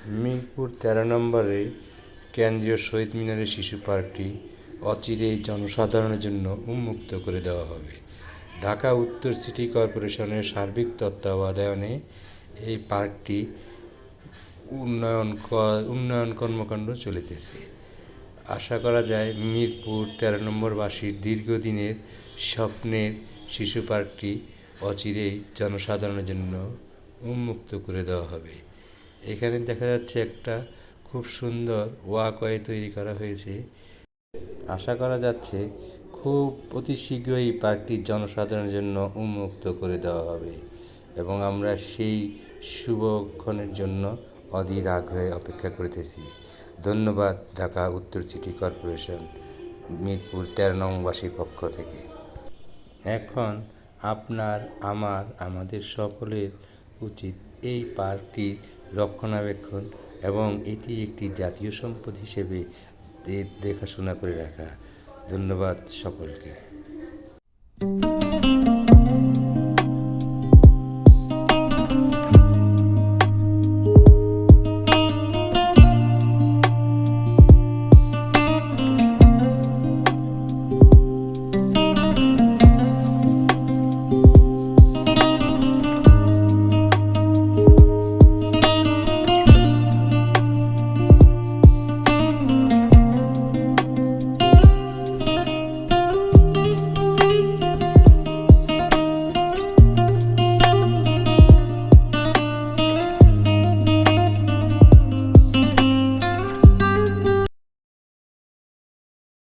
মিরপুর ১৩ নম্বরে কেন্দ্রীয় শহীদ মিনারের শিশু পার্কটি অচিরেই জনসাধারণের জন্য উন্মুক্ত করে দেওয়া হবে। ঢাকা উত্তর সিটি কর্পোরেশনের সার্বিক তত্ত্বাবধানে এই পার্কটি উন্নয়ন কর্মকাণ্ড চলিতেছে। আশা করা যায় মিরপুর ১৩ নম্বরবাসীর দীর্ঘদিনের স্বপ্নের শিশু পার্কটি অচিরেই জনসাধারণের জন্য উন্মুক্ত করে দেওয়া হবে। এখানে দেখা যাচ্ছে একটা খুব সুন্দর ওয়াকওয়ে তৈরি করা হয়েছে। আশা করা যাচ্ছে খুব অতি শীঘ্রই পার্কটি জনসাধারণের জন্য উন্মুক্ত করে দেওয়া হবে এবং আমরা সেই শুভক্ষণের জন্য অধীর আগ্রহে অপেক্ষা করতেছি। ধন্যবাদ ঢাকা উত্তর সিটি কর্পোরেশন মিরপুর ১৩ নংবাসীর পক্ষ থেকে। এখন আপনার আমাদের সকলের উচিত এই পার্কটির রক্ষণাবেক্ষণ এবং এটি একটি জাতীয় সম্পদ হিসেবে দেখাশোনা করে রাখা। ধন্যবাদ সকলকে।